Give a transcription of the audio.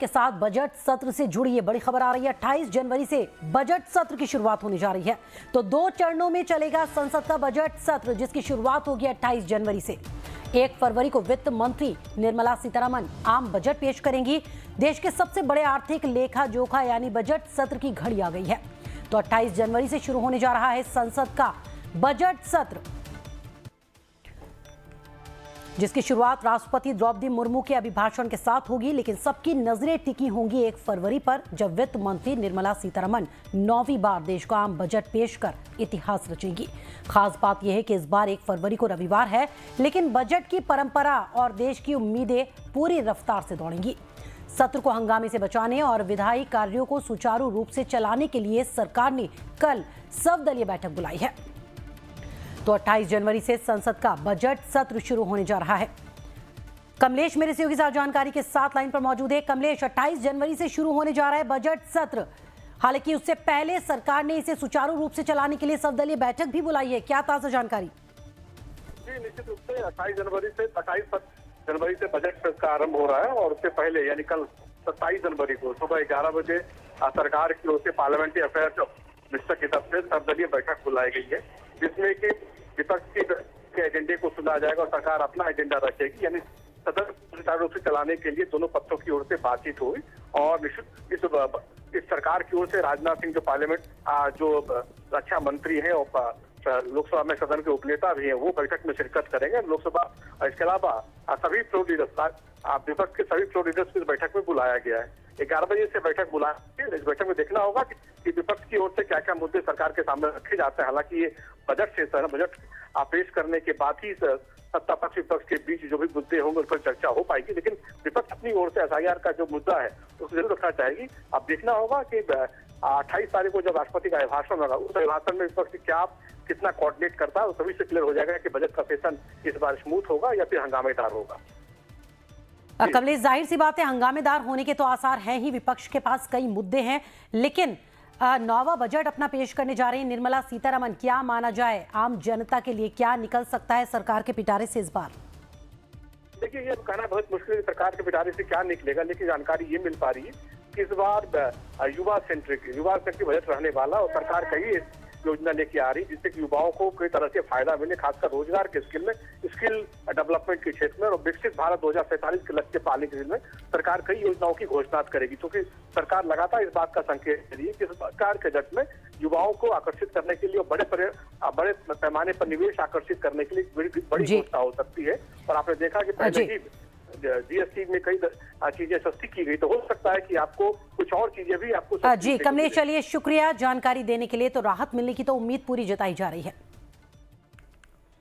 के साथ बजट सत्र से जुड़ी ये बड़ी खबर आ रही है। 28 जनवरी से बजट सत्र की शुरुआत होने जा रही है। तो 2 चरणों में चलेगा संसद का बजट सत्र, जिसकी शुरुआत होगी 28 जनवरी से। 1 फरवरी को वित्त मंत्री निर्मला सीतारमण आम बजट पेश करेंगी। देश के सबसे बड़े आर्थिक लेखा जोखा यानी बजट सत्र की घड़ी आ गई है। तो 28 जनवरी से शुरू होने जा रहा है संसद का बजट सत्र, जिसकी शुरुआत राष्ट्रपति द्रौपदी मुर्मू के अभिभाषण के साथ होगी। लेकिन सबकी नजरें टिकी होंगी 1 फरवरी पर, जब वित्त मंत्री निर्मला सीतारमण 9वीं बार देश को आम बजट पेश कर इतिहास रचेंगी। खास बात यह है कि इस बार 1 फरवरी को रविवार है, लेकिन बजट की परंपरा और देश की उम्मीदें पूरी रफ्तार से दौड़ेंगी। सत्र को हंगामे से बचाने और विधायी कार्यों को सुचारू रूप से चलाने के लिए सरकार ने कल सर्वदलीय बैठक बुलाई है। तो 28 जनवरी से संसद का बजट सत्र शुरू होने जा रहा है। कमलेश मेरे सहयोगी साथ जानकारी के साथ लाइन पर मौजूद है। कमलेश, 28 जनवरी से शुरू होने जा रहा है बजट सत्र, हालांकि उससे पहले सरकार ने इसे सुचारू रूप से चलाने के लिए सर्वदलीय बैठक भी बुलाई है। क्या ताजा जानकारी? जी, निश्चित रूप से 28 जनवरी से बजट का आरंभ हो रहा है और उससे पहले यानी कल 27 जनवरी को सुबह 11 बजे सरकार की ओर से पार्लियामेंट्री अफेयर्स मिनिस्टर की तरफ से सर्वदलीय बैठक बुलाई गई है, जिसमें कि विपक्ष के एजेंडे को सुना जाएगा और सरकार अपना एजेंडा रखेगी। यानी सदन सुचारू रूप से चलाने के लिए दोनों पक्षों की ओर से बातचीत हुई और निश्चित इस सरकार की ओर से राजनाथ सिंह जो पार्लियामेंट जो रक्षा मंत्री हैं और लोकसभा में सदन के उपनेता भी हैं, वो बैठक में शिरकत करेंगे। लोकसभा इसके अलावा सभी फ्लोर लीडर्स, विपक्ष के सभी फ्लोर लीडर्स को इस बैठक में बुलाया गया है। 11 बजे से बैठक बुलाएंगे। इस बैठक में देखना होगा कि विपक्ष की ओर से क्या क्या मुद्दे सरकार के सामने रखे जाते हैं। हालांकि ये बजट सेशन है, बजट पेश करने के बाद ही सत्ता पक्ष विपक्ष के बीच जो भी मुद्दे होंगे उस पर चर्चा हो पाएगी। लेकिन विपक्ष अपनी ओर से SIR का जो मुद्दा है उसे जरूर रखना चाहेगी। अब देखना होगा कि 28 तारीख को जब राष्ट्रपति का अभिभाषण होगा, उस अभिभाषण में विपक्ष कितना कोऑर्डिनेट करता है, सभी से क्लियर हो जाएगा कि बजट का सेशन इस बार स्मूथ होगा या फिर हंगामेदार होगा। कमलेश, जाहिर सी बात है हंगामेदार होने के तो आसार हैं ही। विपक्ष के पास कई मुद्दे हैं, लेकिन नौवा बजट अपना पेश करने जा रही है निर्मला सीतारमण। क्या माना जाए, आम जनता के लिए क्या निकल सकता है सरकार के पिटारे से इस बार? देखिए, ये कहना बहुत मुश्किल है सरकार के पिटारे से क्या निकलेगा, लेकिन जानकारी ये मिल पा रही है कि इस बार युवा सेंट्रिक बजट रहने वाला और सरकार कई योजना लेके आ रही, जिससे कि युवाओं को कई तरह से फायदा मिले, खासकर रोजगार के स्किल डेवलपमेंट के क्षेत्र में और विकसित भारत 2047 के लक्ष्य पाने के लिए सरकार कई योजनाओं की घोषणा करेगी। क्योंकि सरकार लगातार इस बात का संकेत दे रही है कि सरकार के बजट में युवाओं को आकर्षित करने के लिए और बड़े पैमाने पर निवेश आकर्षित करने के लिए बड़ी घोषणा हो सकती है। और आपने देखा कि पहले ही GST में कई चीजें सस्ती की गई, तो हो सकता है कि आपको कुछ और चीजें भी आपको जी कमलेश, चलिए शुक्रिया जानकारी देने के लिए। तो राहत मिलने की तो उम्मीद पूरी जताई जा रही है।